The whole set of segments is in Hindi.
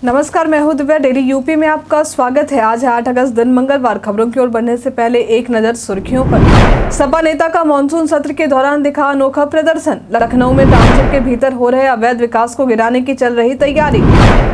नमस्कार, मैं हूं दिव्या। डेली यूपी में आपका स्वागत है। आज है 8 अगस्त, दिन मंगलवार। खबरों की ओर बढ़ने से पहले एक नजर सुर्खियों पर। सपा नेता का मानसून सत्र के दौरान दिखा अनोखा प्रदर्शन। लखनऊ में टाउनशिप के भीतर हो रहे अवैध विकास को गिराने की चल रही तैयारी।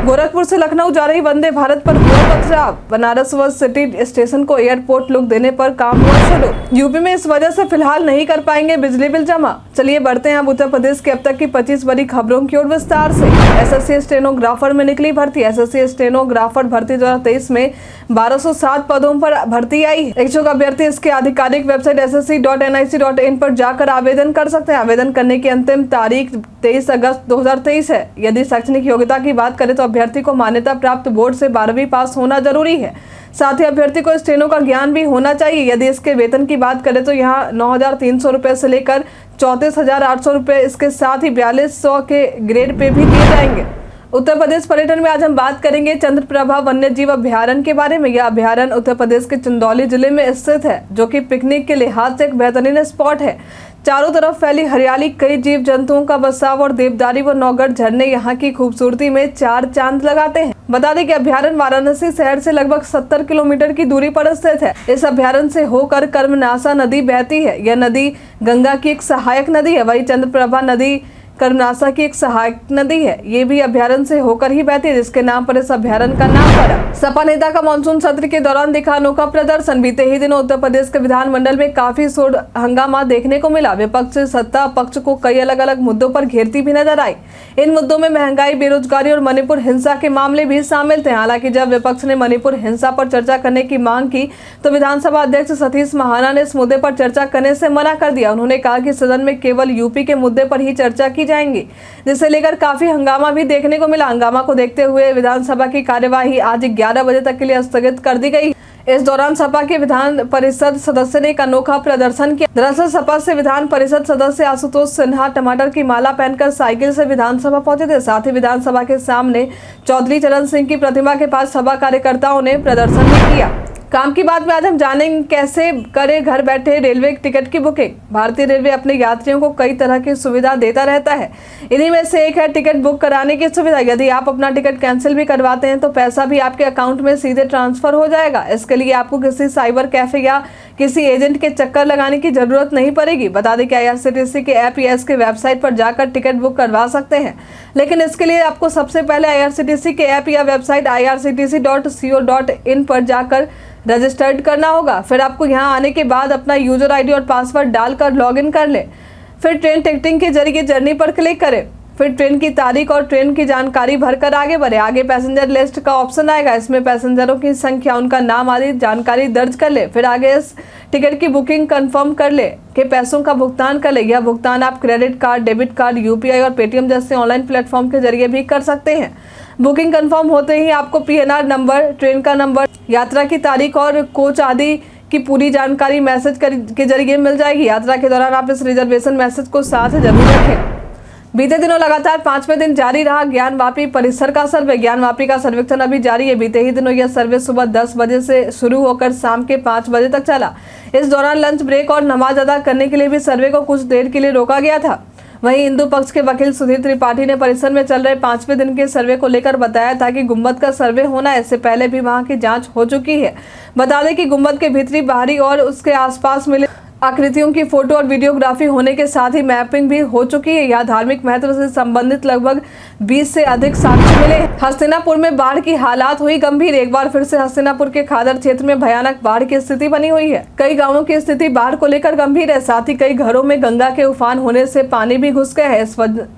गोरखपुर से लखनऊ जा रही वंदे भारत पर हुआ पथराव। बनारस व सिटी स्टेशन को एयरपोर्ट लुक देने पर काम हुआ शुरू। यूपी में इस वजह से फिलहाल नहीं कर पाएंगे बिजली बिल जमा। चलिए बढ़ते हैं अब उत्तर प्रदेश के अब तक की 25 बड़ी खबरों की ओर विस्तार से। एसएससी स्टेनोग्राफर में निकली भर्ती। एसएससी स्टेनोग्राफर भर्ती 2023 में 1207 पदों पर भर्ती आई है। इच्छुक अभ्यर्थी इसके आधिकारिक वेबसाइट ssc.nic.in पर जाकर आवेदन कर सकते हैं। आवेदन करने की अंतिम तारीख 23 अगस्त 2023 है। यदि शैक्षणिक योग्यता की बात करें तो अभ्यर्थी को मान्यता प्राप्त बोर्ड से 12वीं पास होना जरूरी है। साथ ही अभ्यर्थी को स्टेनो का ज्ञान भी होना चाहिए। यदि इसके वेतन की बात करें तो यहाँ 9,300 रुपए से लेकर 34,800 रुपए, इसके साथ ही 4200 के ग्रेड पे भी दिए जाएंगे। उत्तर प्रदेश पर्यटन में आज हम बात करेंगे चंद्रप्रभा वन्य जीव अभ्यारण्य के बारे में। यह अभ्यारण्य उत्तर प्रदेश के चंदौली जिले में स्थित है, जो कि पिकनिक के लिहाज से एक बेहतरीन स्पॉट है। चारों तरफ फैली हरियाली, कई जीव जंतुओं का बसाव और देवदारी व नौगढ़ झरने यहाँ की खूबसूरती में चार चांद लगाते हैं। बता दें कि अभ्यारण्य वाराणसी शहर से लगभग 70 किलोमीटर की दूरी पर स्थित है। इस अभ्यारण्य से होकर कर्मनासा नदी बहती है। यह नदी गंगा की एक सहायक नदी है। वही चंद्रप्रभा नदी कर्मनासा की एक सहायक नदी है। ये भी अभ्यारण्य से होकर ही बहती है, जिसके नाम पर इस अभ्यारण्य का नाम पड़ा। सपा नेता का मानसून सत्र के दौरान दिखा अनोखा प्रदर्शन। बीते ही दिनों उत्तर प्रदेश के विधानमंडल में काफी शोर हंगामा देखने को मिला। विपक्ष सत्ता पक्ष को कई अलग अलग मुद्दों पर घेरती भी नजर आई। इन मुद्दों में महंगाई, बेरोजगारी और मणिपुर हिंसा के मामले भी शामिल थे। हालांकि जब विपक्ष ने मणिपुर हिंसा पर चर्चा करने की मांग की तो विधानसभा अध्यक्ष सतीश महाना ने इस मुद्दे पर चर्चा करने से मना कर दिया। उन्होंने कहा कि सदन में केवल यूपी के मुद्दे पर ही चर्चा की जाएंगी, जिसे लेकर काफी हंगामा भी देखने को मिला। हंगामा को देखते हुए विधानसभा की कार्यवाही आज 11 बजे तक के लिए स्थगित कर दी गई। इस दौरान सपा के विधान परिषद सदस्य ने एक अनोखा प्रदर्शन किया। दरअसल सपा से विधान परिषद सदस्य आशुतोष सिन्हा टमाटर की माला पहनकर साइकिल से विधानसभा पहुंचे थे। साथ ही विधानसभा के सामने चौधरी चरण सिंह की प्रतिमा के पास सपा कार्यकर्ताओं ने प्रदर्शन भी किया। काम की बात में आज हम जानेंगे कैसे करें घर बैठे रेलवे टिकट की बुकिंग। भारतीय रेलवे अपने यात्रियों को कई तरह की सुविधा देता रहता है। इन्हीं में से एक है टिकट बुक कराने की सुविधा। यदि आप अपना टिकट कैंसिल भी करवाते हैं तो पैसा भी आपके अकाउंट में सीधे ट्रांसफर हो जाएगा। इसके लिए आपको किसी साइबर कैफे या किसी एजेंट के चक्कर लगाने की जरूरत नहीं पड़ेगी। बता दें कि IRCTC के ऐप या इसके वेबसाइट पर जाकर टिकट बुक करवा सकते हैं, लेकिन इसके लिए आपको सबसे पहले IRCTC के ऐप या वेबसाइट irctc.co.in पर जाकर रजिस्टर्ड करना होगा। फिर आपको यहां आने के बाद अपना यूजर ID और पासवर्ड डालकर लॉगिन कर लें। फिर ट्रेन टिकटिंग के जरिए जर्नी पर क्लिक करें। फिर ट्रेन की तारीख और ट्रेन की जानकारी भरकर आगे बढ़े। आगे पैसेंजर लिस्ट का ऑप्शन आएगा। इसमें पैसेंजरों की संख्या, उनका नाम आदि जानकारी दर्ज कर ले। फिर आगे इस टिकट की बुकिंग कंफर्म कर ले कि पैसों का भुगतान कर ले। यह भुगतान आप credit card, debit card, UPI और पेटीएम जैसे ऑनलाइन प्लेटफॉर्म के जरिए भी कर सकते हैं। बुकिंग कंफर्म होते ही आपको PNR नंबर, ट्रेन का नंबर, यात्रा की तारीख और कोच आदि की पूरी जानकारी मैसेज के जरिए मिल जाएगी। यात्रा के दौरान आप इस रिजर्वेशन मैसेज को साथ जरूर रखें। बीते दिनों लगातार 5वें दिन जारी रहा ज्ञानवापी परिसर का सर्वे। ज्ञानवापी का सर्वेक्षण अभी जारी है। बीते ही दिनों यह सर्वे सुबह 10 बजे से शुरू होकर शाम के 5 बजे तक चला। इस दौरान लंच ब्रेक और नमाज अदा करने के लिए भी सर्वे को कुछ देर के लिए रोका गया था। वहीं हिंदू पक्ष के वकील सुधीर त्रिपाठी ने परिसर में चल रहे 5वें दिन के सर्वे को लेकर बताया था कि गुंबद का सर्वे होना है। इससे पहले भी वहां की जांच हो चुकी है। बता दें कि गुंबद के भीतरी, बाहरी और उसके आसपास मिले आकृतियों की फोटो और वीडियोग्राफी होने के साथ ही मैपिंग भी हो चुकी है। यहाँ धार्मिक महत्व से संबंधित लगभग 20 से अधिक साक्ष्य मिले। हस्तिनापुर में बाढ़ की हालात हुई गंभीर। एक बार फिर से हस्तिनापुर के खादर क्षेत्र में भयानक बाढ़ की स्थिति बनी हुई है। कई गांवों की स्थिति बाढ़ को लेकर गंभीर है। साथ ही कई घरों में गंगा के उफान होने से पानी भी घुस गया है।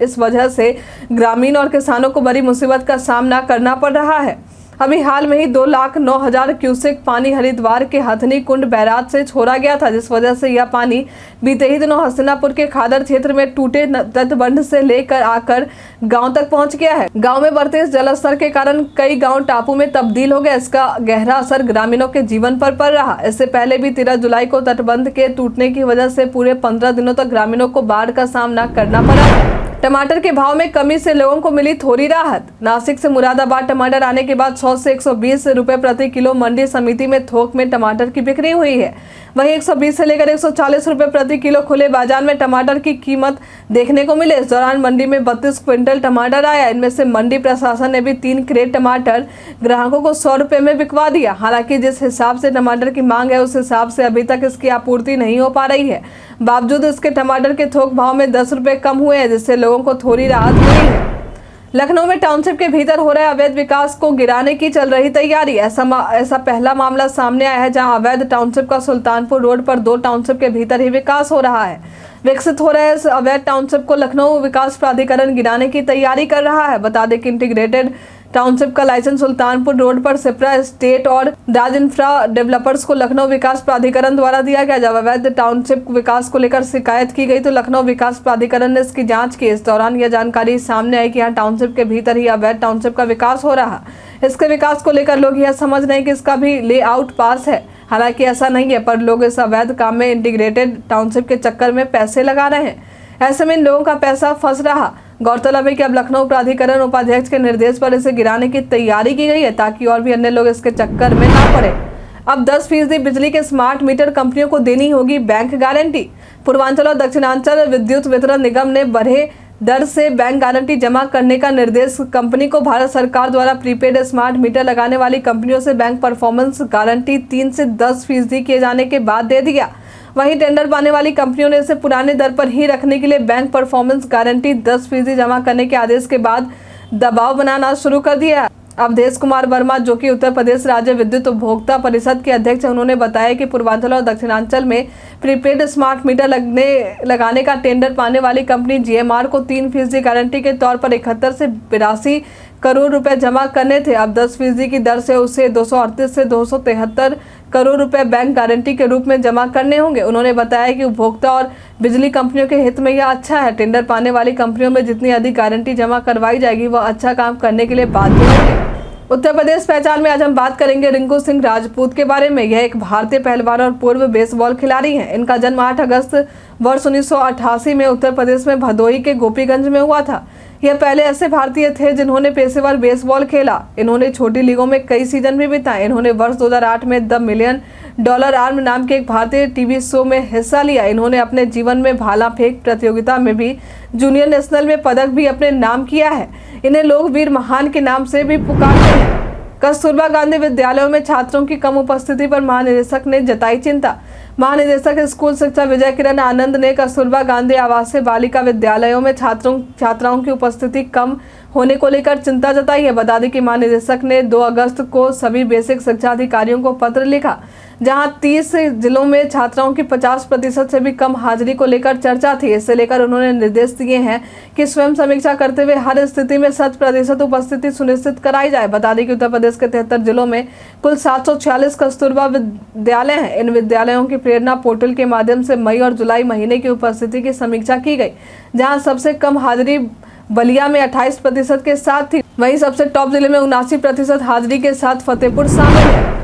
इस वजह से ग्रामीण और किसानों को बड़ी मुसीबत का सामना करना पड़ रहा है। अभी हाल में ही 2,09,000 क्यूसेक पानी हरिद्वार के हथनी कुंड बैराज से छोड़ा गया था, जिस वजह से यह पानी बीते ही दिनों हस्तिनापुर के खादर क्षेत्र में टूटे तटबंध से लेकर आकर गांव तक पहुंच गया है। गांव में बढ़ते इस जलस्तर के कारण कई गांव टापू में तब्दील हो गए। इसका गहरा असर ग्रामीणों के जीवन पर पड़ रहा। इससे पहले भी 13 जुलाई को तटबंध के टूटने की वजह से पूरे 15 दिनों तक ग्रामीणों को बाढ़ का सामना करना पड़ा। टमाटर के भाव में कमी से लोगों को मिली थोड़ी राहत। नासिक से मुरादाबाद टमाटर आने के बाद 100 से 120 रुपए प्रति किलो मंडी समिति में थोक में टमाटर की बिक्री हुई है। वहीं 120 से लेकर 140 रुपए प्रति किलो खुले बाजार में टमाटर की कीमत देखने को मिले। इस दौरान मंडी में 32 क्विंटल टमाटर आया। इनमें से मंडी प्रशासन ने भी 3 क्रेट टमाटर ग्राहकों को 100 रुपए में बिकवा दिया। हालांकि जिस हिसाब से टमाटर की मांग है उस हिसाब से अभी तक इसकी आपूर्ति नहीं हो पा रही है। बावजूद इसके टमाटर के थोक भाव में 10 रुपए कम हुए हैं, जिससे लोगों को थोड़ी राहत मिली है। लखनऊ में टाउनशिप के भीतर हो रहे अवैध विकास को गिराने की चल रही तैयारी। ऐसा पहला मामला सामने आया है जहां अवैध टाउनशिप का सुल्तानपुर रोड पर 2 टाउनशिप के भीतर ही विकास हो रहा है। विकसित हो रहे इस अवैध टाउनशिप को लखनऊ विकास प्राधिकरण गिराने की तैयारी कर रहा है। बता दें कि इंटीग्रेटेड टाउनशिप का लाइसेंस सुल्तानपुर रोड पर सिप्रा स्टेट और राज इंफ्रा डेवलपर्स को लखनऊ विकास प्राधिकरण द्वारा दिया गया। जब अवैध टाउनशिप विकास को लेकर शिकायत की गई तो लखनऊ विकास प्राधिकरण ने इसकी जांच की। इस दौरान यह जानकारी सामने आई कि यहाँ टाउनशिप के भीतर ही अवैध टाउनशिप का विकास हो रहा। इसके विकास को लेकर लोग यह समझ रहे हैं कि इसका भी लेआउट पास है। हालांकि ऐसा नहीं है, पर लोग इस अवैध काम में इंटीग्रेटेड टाउनशिप के चक्कर में पैसे लगा रहे हैं। ऐसे में इन लोगों का पैसा फंस रहा। गौरतलब है कि अब लखनऊ प्राधिकरण उपाध्यक्ष के निर्देश पर इसे गिराने की तैयारी की गई है ताकि और भी अन्य लोग इसके चक्कर में ना पड़े। अब 10% बिजली के स्मार्ट मीटर कंपनियों को देनी होगी बैंक गारंटी। पूर्वांचल और दक्षिणांचल विद्युत वितरण निगम ने बढ़े दर से बैंक गारंटी जमा करने का निर्देश कंपनी को भारत सरकार द्वारा प्रीपेड स्मार्ट मीटर लगाने वाली कंपनियों से बैंक परफॉर्मेंस गारंटी 3 से 10% किए जाने के बाद दे दिया। वहीं टेंडर पाने वाली कंपनियों ने इसे पुराने दर पर ही रखने के लिए बैंक परफॉर्मेंस गारंटी 10% जमा करने के आदेश के बाद दबाव बनाना शुरू कर दिया। अवधेश कुमार वर्मा, जो कि उत्तर प्रदेश राज्य विद्युत उपभोक्ता परिषद के अध्यक्ष हैं, उन्होंने बताया कि पूर्वांचल और दक्षिणांचल में प्रीपेड स्मार्ट मीटर लगाने का टेंडर पाने वाली कंपनी जीएमआर को 3% गारंटी के तौर पर 71 से 82 करोड़ रुपए जमा करने थे। अब 10% की दर से उसे 238 से 273 करोड़ रुपए बैंक गारंटी के रूप में जमा करने होंगे। उन्होंने बताया कि उपभोक्ता और बिजली कंपनियों के हित में यह अच्छा है। टेंडर पाने वाली कंपनियों में जितनी अधिक गारंटी जमा करवाई जाएगी वह अच्छा काम करने के लिए बाध्य होंगे। उत्तर प्रदेश पहचान में आज हम बात करेंगे रिंकू सिंह राजपूत के बारे में। यह एक भारतीय पहलवान और पूर्व बेसबॉल खिलाड़ी हैं। इनका जन्म 8 अगस्त वर्ष 1988 में उत्तर प्रदेश में भदोही के गोपीगंज में हुआ था। यह पहले ऐसे भारतीय थे जिन्होंने पेशेवर बेसबॉल खेला। इन्होंने छोटी लीगों में कई सीजन भी बिताए। इन्होंने वर्ष 2008 में द $1 मिलियन आर्म नाम के एक भारतीय टीवी शो में हिस्सा लिया। इन्होंने अपने जीवन में भाला फेंक प्रतियोगिता में भी जूनियर नेशनल में पदक भी अपने नाम किया है। इन्हें लोग वीर महान के नाम से भी पुकारते हैं। कस्तूरबा गांधी विद्यालयों में छात्रों की कम उपस्थिति पर महानिदेशक ने जताई चिंता। महानिदेशक स्कूल शिक्षा विजय किरण आनंद ने कस्तूरबा गांधी आवासीय बालिका विद्यालयों में छात्राओं की उपस्थिति कम होने को लेकर चिंता जताई है। बता दें कि महानिदेशक ने 2 अगस्त को सभी बेसिक शिक्षा अधिकारियों को पत्र लिखा, जहां 30 जिलों में छात्राओं की 50% से भी कम हाजिरी को लेकर चर्चा थी। इससे लेकर उन्होंने निर्देश दिए हैं कि स्वयं समीक्षा करते हुए हर स्थिति में 100% उपस्थिति सुनिश्चित कराई जाए। बता दें कि उत्तर प्रदेश के 73 जिलों में कुल 746 कस्तूरबा विद्यालय हैं। इन विद्यालयों की प्रेरणा पोर्टल के माध्यम से मई और जुलाई महीने की उपस्थिति की समीक्षा की गई, जहाँ सबसे कम हाजिरी बलिया में 28% के साथ थी। वहीं सबसे टॉप जिले में 79% हाजिरी के साथ फतेहपुर शामिल है।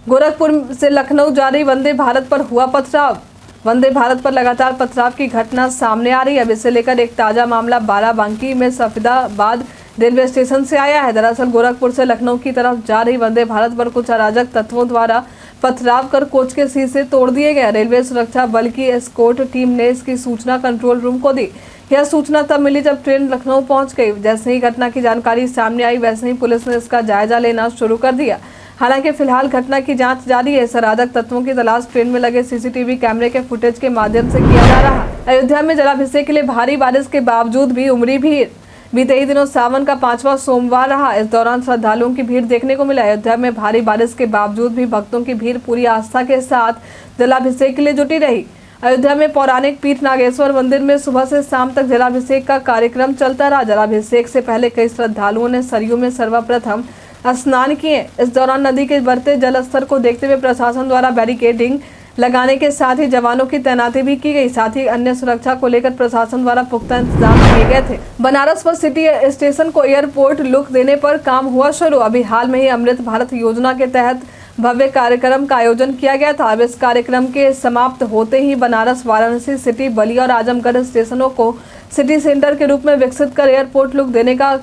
गोरखपुर से लखनऊ जारी वंदे भारत पर हुआ पथराव। वंदे भारत पर लगातार पथराव की घटना सामने आ रही है। अब इसे लेकर एक ताजा मामला बाराबंकी में सफीदाबाद रेलवे स्टेशन से आया है। दरअसल गोरखपुर से लखनऊ की तरफ जा रही वंदे भारत पर कुछ अराजक तत्वों द्वारा पथराव कर कोच के शीशे तोड़ दिए गए। रेलवे सुरक्षा बल की एस्कॉर्ट टीम ने इसकी सूचना कंट्रोल रूम को दी। यह सूचना तब मिली जब ट्रेन लखनऊ पहुंच गई। जैसे ही घटना की जानकारी सामने आई वैसे ही पुलिस ने इसका जायजा लेना शुरू कर दिया। हालांकि फिलहाल घटना की जांच जारी है। अराजक तत्वों की तलाश ट्रेन में लगे सीसीटीवी कैमरे के फुटेज के माध्यम से किया जा रहा है। अयोध्या में जलाभिषेक के लिए भारी बारिश के बावजूद भी उमड़ी भीड़। बीते ही दिनों सावन का 5वां सोमवार रहा। इस दौरान श्रद्धालुओं की भीड़ देखने को मिला। अयोध्या में भारी बारिश के बावजूद भी भक्तों की भीड़ पूरी आस्था के साथ जलाभिषेक के लिए जुटी रही। अयोध्या में पौराणिक पीठ नागेश्वर मंदिर में सुबह से शाम तक जलाभिषेक का कार्यक्रम चलता रहा। जलाभिषेक से पहले कई श्रद्धालुओं ने सरयू में सर्वप्रथम स्नान किए। इस दौरान नदी के बढ़ते जल स्तर को देखते हुए प्रशासन द्वारा बैरिकेडिंग लगाने के साथ ही जवानों की तैनाती भी की गई। साथ ही अन्य सुरक्षा को लेकर प्रशासन द्वारा पुख्ता इंतजाम किए गए थे। बनारस पर सिटी स्टेशन को एयरपोर्ट लुक देने पर काम हुआ शुरू। अभी हाल में ही अमृत भारत योजना के तहत भव्य कार्यक्रम का आयोजन किया गया था। अब इस कार्यक्रम के समाप्त होते ही बनारस, वाराणसी सिटी, बलिया और आजमगढ़ स्टेशनों को सिटी सेंटर के रूप में विकसित कर एयरपोर्ट लुक देने का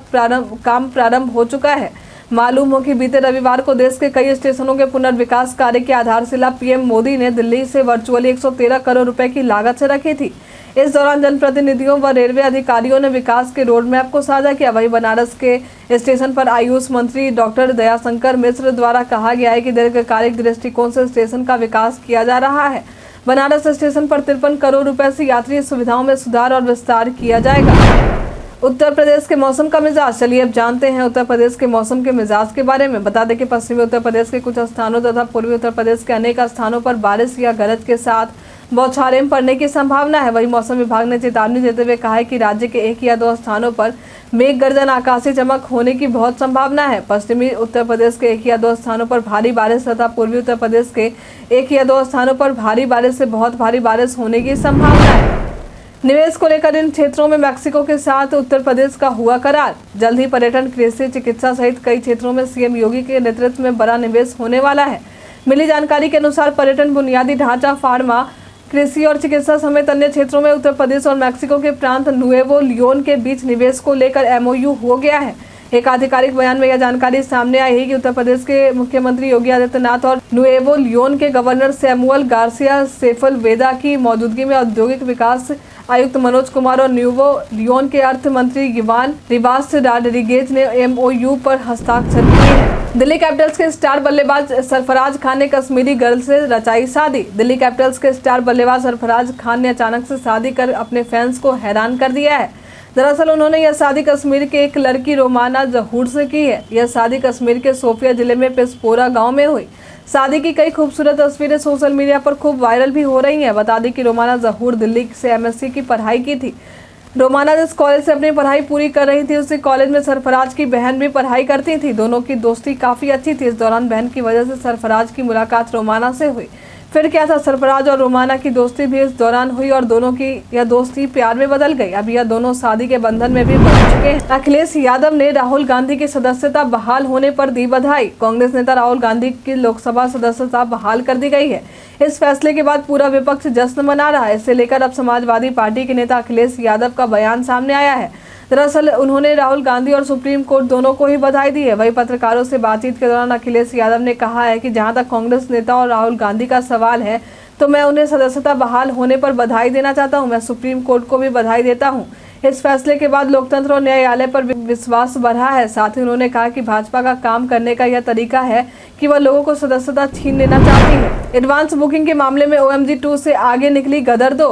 काम प्रारंभ हो चुका है। मालूम हो कि बीते रविवार को देश के कई स्टेशनों के पुनर्विकास कार्य की आधारशिला पीएम मोदी ने दिल्ली से वर्चुअली 113 करोड़ रुपए की लागत से रखी थी। इस दौरान जनप्रतिनिधियों व रेलवे अधिकारियों ने विकास के रोड मैप को साझा किया। वहीं बनारस के स्टेशन पर आयुष मंत्री डॉक्टर दयाशंकर मिश्र द्वारा कहा गया है कि दीर्घकालिक दृष्टिकोण से स्टेशन का विकास किया जा रहा है। बनारस स्टेशन पर 53 करोड़ रुपए से यात्री सुविधाओं में सुधार और विस्तार किया जाएगा। उत्तर प्रदेश के मौसम का मिजाज, चलिए अब जानते हैं उत्तर प्रदेश के मौसम के मिजाज के बारे में। बता दें कि पश्चिमी उत्तर प्रदेश के कुछ स्थानों तथा पूर्वी उत्तर प्रदेश के अनेक स्थानों पर बारिश या गरज के साथ बौछारें पड़ने की संभावना है। वहीं मौसम विभाग ने चेतावनी देते हुए कहा है कि राज्य के 1 या 2 स्थानों पर मेघ गर्जन, आकाशीय चमक होने की बहुत संभावना है। पश्चिमी उत्तर प्रदेश के 1 या 2 स्थानों पर भारी बारिश तथा पूर्वी उत्तर प्रदेश के 1 या 2 स्थानों पर भारी बारिश से बहुत भारी बारिश होने की संभावना है। निवेश को लेकर इन क्षेत्रों में मैक्सिको के साथ उत्तर प्रदेश का हुआ करार। जल्द ही पर्यटन, कृषि, चिकित्सा सहित कई क्षेत्रों में सीएम योगी के नेतृत्व में बड़ा निवेश होने वाला है। मिली जानकारी के अनुसार पर्यटन, बुनियादी ढांचा, फार्मा, कृषि और चिकित्सा समेत अन्य क्षेत्रों में उत्तर प्रदेश और मैक्सिको के प्रांत नुएवो लियोन के बीच निवेश को लेकर एमओयू हो गया है। एक आधिकारिक बयान में यह जानकारी सामने आई है कि उत्तर प्रदेश के मुख्यमंत्री योगी आदित्यनाथ और नुएवो लियोन के गवर्नर सैमुअल गार्सिया सेफलवेदा की मौजूदगी में औद्योगिक विकास आयुक्त मनोज कुमार और न्यूवो लियोन के अर्थ मंत्री गिवान रिवास रॉड्रिगेज ने एमओयू पर हस्ताक्षर किए हैं। दिल्ली कैपिटल्स के स्टार बल्लेबाज सरफराज खान ने कश्मीरी गर्ल से रचाई शादी। दिल्ली कैपिटल्स के स्टार बल्लेबाज सरफराज खान ने अचानक से शादी कर अपने फैंस को हैरान कर दिया है। दरअसल उन्होंने यह शादी कश्मीर के एक लड़की रोमाना जहूर से की है। यह शादी कश्मीर के सोफिया जिले में पिसपोरा गांव में हुई। शादी की कई खूबसूरत तस्वीरें सोशल मीडिया पर खूब वायरल भी हो रही हैं। बता दें कि रोमाना जहूर दिल्ली से एमएससी की पढ़ाई की थी। रोमाना जिस कॉलेज से अपनी पढ़ाई पूरी कर रही थी, उसी कॉलेज में सरफराज की बहन भी पढ़ाई करती थी। दोनों की दोस्ती काफी अच्छी थी। इस दौरान बहन की वजह से सरफराज की मुलाकात रोमाना से हुई। फिर क्या था, सरफराज और रोमाना की दोस्ती भी इस दौरान हुई और दोनों की यह दोस्ती प्यार में बदल गई। अब यह दोनों शादी के बंधन में भी बंध चुके हैं। अखिलेश यादव ने राहुल गांधी की सदस्यता बहाल होने पर दी बधाई। कांग्रेस नेता राहुल गांधी की लोकसभा सदस्यता बहाल कर दी गई है। इस फैसले के बाद पूरा विपक्ष जश्न मना रहा है। इसे लेकर अब समाजवादी पार्टी के नेता अखिलेश यादव का बयान सामने आया है। दरअसल उन्होंने राहुल गांधी और सुप्रीम कोर्ट दोनों को ही बधाई दी है। वहीं पत्रकारों से बातचीत के दौरान अखिलेश यादव ने कहा है कि जहां तक कांग्रेस नेता और राहुल गांधी का सवाल है, तो मैं उन्हें सदस्यता बहाल होने पर बधाई देना चाहता हूं। मैं सुप्रीम कोर्ट को भी बधाई देता हूं। इस फैसले के बाद लोकतंत्र और न्यायालय पर विश्वास बढ़ा है। साथ ही उन्होंने कहा कि भाजपा का काम करने का यह तरीका है कि वह लोगों को सदस्यता छीन लेना चाहती है। एडवांस बुकिंग के मामले में OMG 2 से आगे निकली गदर 2।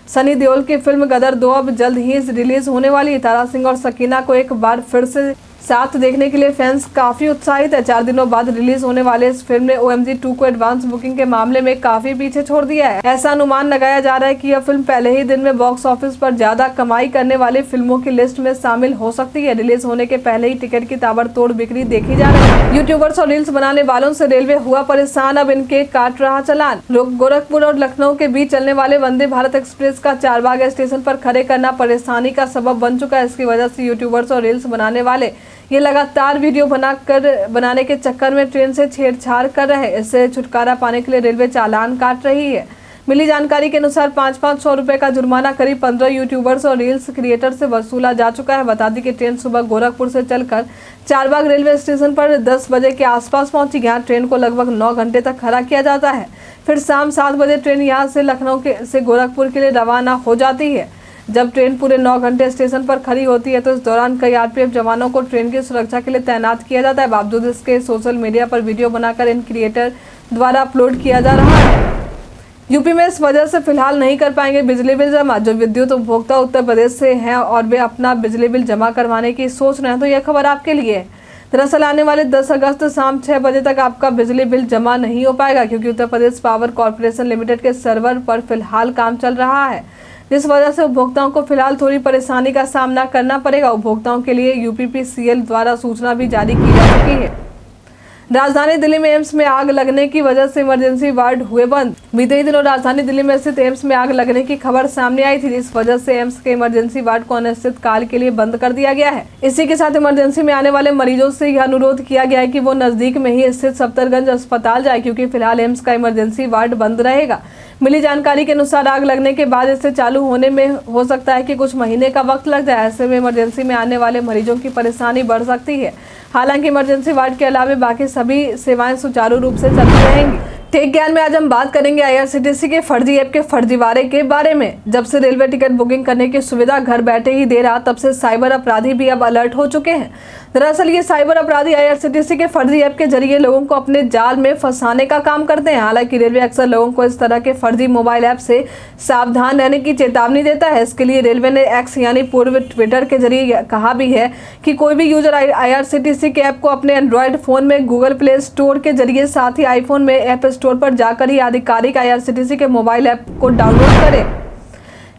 सनी देओल की फिल्म गदर 2 अब जल्द ही रिलीज होने वाली है। तारा सिंह और सकीना को एक बार फिर से साथ देखने के लिए फैंस काफी उत्साहित है। 4 दिनों बाद रिलीज होने वाले इस फिल्म ने OMG 2 को एडवांस बुकिंग के मामले में काफी पीछे छोड़ दिया है। ऐसा अनुमान लगाया जा रहा है कि यह फिल्म पहले ही दिन में बॉक्स ऑफिस पर ज्यादा कमाई करने वाली फिल्मों की लिस्ट में शामिल हो सकती है। रिलीज होने के पहले ही टिकट की ताबड़तोड़ बिक्री देखी जा रही है। यूट्यूबर्स और रील्स बनाने वालों से रेलवे हुआ परेशान, अब इनके काट रहा चालान। गोरखपुर और लखनऊ के बीच चलने वाले वंदे भारत एक्सप्रेस का चारबाग स्टेशन पर खड़े करना परेशानी का सबब बन चुका है। इसकी वजह से यूट्यूबर्स और रील्स बनाने वाले ये लगातार वीडियो बनाने के चक्कर में ट्रेन से छेड़छाड़ कर रहे हैं। इससे छुटकारा पाने के लिए रेलवे चालान काट रही है। मिली जानकारी के अनुसार 500 रुपए का जुर्माना करीब 15 यूट्यूबर्स और रील्स क्रिएटर से वसूला जा चुका है। बता दी कि ट्रेन सुबह गोरखपुर से चलकर चारबाग रेलवे स्टेशन पर 10 बजे के आसपास पहुंची। यहाँ ट्रेन को लगभग 9 घंटे तक खड़ा किया जाता है। फिर शाम 7 बजे ट्रेन यहाँ से लखनऊ से गोरखपुर के लिए रवाना हो जाती है। जब ट्रेन पूरे 9 घंटे स्टेशन पर खड़ी होती है, तो इस दौरान कई RPF जवानों को ट्रेन की सुरक्षा के लिए तैनात किया जाता है। बावजूद इसके सोशल मीडिया पर वीडियो बनाकर इन क्रिएटर द्वारा अपलोड किया जा रहा है। यूपी में इस वजह से फिलहाल नहीं कर पाएंगे बिजली बिल जमा। जो विद्युत उपभोक्ता उत्तर प्रदेश से हैं और वे अपना बिजली बिल जमा करवाने की सोच रहे हैं, तो यह खबर आपके लिए है। दरअसल आने वाले 10 अगस्त शाम 6 बजे तक आपका बिजली बिल जमा नहीं हो पाएगा, क्योंकि Uttar Pradesh power corporation limited के सर्वर पर फिलहाल काम चल रहा है, जिस वजह से उपभोक्ताओं को फिलहाल थोड़ी परेशानी का सामना करना पड़ेगा। उपभोक्ताओं के लिए UPPCL द्वारा सूचना भी जारी की जा चुकी है। राजधानी दिल्ली में एम्स में आग लगने की वजह से इमरजेंसी वार्ड हुए बंद। बीते ही दिनों राजधानी दिल्ली में स्थित एम्स में आग लगने की खबर सामने आई थी, जिस वजह से एम्स के इमरजेंसी वार्ड को अनिश्चित काल के लिए बंद कर दिया गया है। इसी के साथ इमरजेंसी में आने वाले मरीजों से यह अनुरोध किया गया है कि वो नजदीक में ही स्थित सफदरगंज अस्पताल जाए, क्योंकि फिलहाल एम्स का इमरजेंसी वार्ड बंद रहेगा। मिली जानकारी के अनुसार आग लगने के बाद इसे चालू होने में हो सकता है कि कुछ महीने का वक्त लग जाए। ऐसे में इमरजेंसी में आने वाले मरीजों की परेशानी बढ़ सकती है। हालांकि इमरजेंसी वार्ड के अलावा बाकी सभी सेवाएं सुचारू रूप से चलती रहेंगी। टेक ज्ञान में आज हम बात करेंगे IRCTC के फर्जी ऐप के फर्जीवाड़े के बारे में। जब से रेलवे टिकट बुकिंग करने की सुविधा घर बैठे ही दे रहा, तब से साइबर अपराधी भी अब अलर्ट हो चुके हैं। दरअसल ये साइबर अपराधी IRCTC के फर्जी ऐप के जरिए लोगों को अपने जाल में फंसाने का काम करते हैं। हालांकि रेलवे अक्सर लोगों को इस तरह के फर्जी मोबाइल ऐप से सावधान रहने की चेतावनी देता है। इसके लिए रेलवे ने एक्स यानी पूर्व ट्विटर के जरिए कहा भी है कि कोई भी यूजर IRCTC के ऐप को अपने एंड्रॉयड फोन में गूगल प्ले स्टोर के जरिए, साथ ही आईफोन में ऐप स्टोर पर जाकर ही आधिकारिक IRCTC के मोबाइल ऐप को डाउनलोड करें।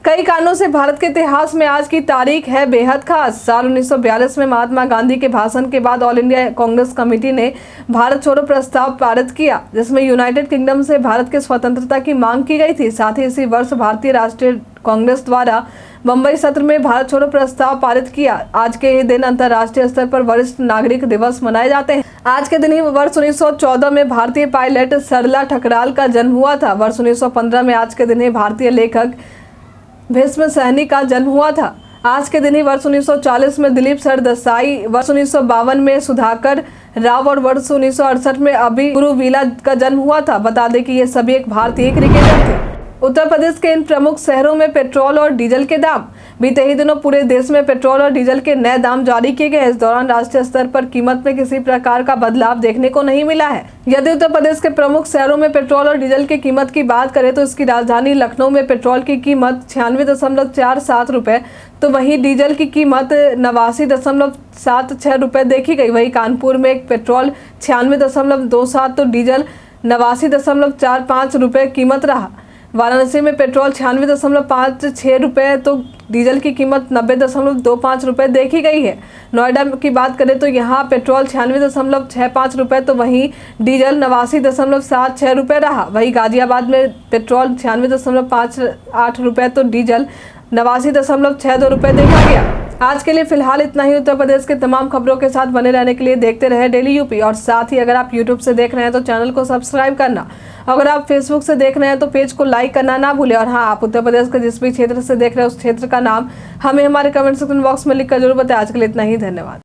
कई कारणों से भारत के इतिहास में आज की तारीख है बेहद खास। साल 1942 में महात्मा गांधी के भाषण के बाद ऑल इंडिया कांग्रेस कमेटी ने भारत छोड़ो प्रस्ताव पारित किया, जिसमें यूनाइटेड किंगडम से भारत की स्वतंत्रता की मांग की गई थी। साथ ही इसी वर्ष भारतीय राष्ट्रीय कांग्रेस द्वारा मुंबई सत्र में भारत छोड़ो प्रस्ताव पारित किया। आज के दिन अंतर्राष्ट्रीय स्तर पर वरिष्ठ नागरिक दिवस मनाए जाते हैं। आज के दिन ही वर्ष 1914 में भारतीय पायलट सरला ठकराल का जन्म हुआ था। वर्ष 1915 में आज के दिन ही भारतीय लेखक भीष्म सहनी का जन्म हुआ था। आज के दिन ही वर्ष 1940 में दिलीप सरदेसाई, वर्ष 1952 में सुधाकर राव और वर्ष 1968 में अभी गुरुवीला का जन्म हुआ था। बता दें कि ये सभी एक भारतीय क्रिकेटर थे। उत्तर प्रदेश के इन प्रमुख शहरों में पेट्रोल और डीजल के दाम। बीते ही दिनों पूरे देश में पेट्रोल और डीजल के नए दाम जारी किए गए। इस दौरान राष्ट्रीय स्तर पर कीमत में किसी प्रकार का बदलाव देखने को नहीं मिला है। यदि उत्तर प्रदेश के प्रमुख शहरों में पेट्रोल और डीजल की कीमत की बात करें तो इसकी राजधानी लखनऊ में पेट्रोल की कीमत 96.47 रुपए, तो वहीं डीजल की कीमत 89.76 रुपए देखी गई। वहीं कानपुर में एक पेट्रोल 96.27 तो डीजल 89.45 रुपए कीमत रहा। वाराणसी में पेट्रोल 96.56 रुपए तो डीजल की कीमत 90.25 रुपए देखी गई है। नोएडा की बात करें तो यहाँ पेट्रोल 96.65 रुपए तो वहीं डीजल 89.76 रुपए रहा। वहीं गाजियाबाद में पेट्रोल 96.58 रुपए तो डीजल 89.62 रुपए देखा गया। आज के लिए फिलहाल इतना ही। उत्तर प्रदेश के तमाम खबरों के साथ बने रहने के लिए देखते रहे डेली यूपी। और साथ ही अगर आप यूट्यूब से देख रहे हैं तो चैनल को सब्सक्राइब करना। अगर आप फेसबुक से देख रहे हैं तो पेज को लाइक करना ना भूलें। और हाँ, आप उत्तर प्रदेश के जिस भी क्षेत्र से देख रहे हैं उस क्षेत्र का नाम हमें हमारे कमेंट सेक्शन बॉक्स में लिखकर जरूर बताएं। आज के लिए इतना ही, धन्यवाद।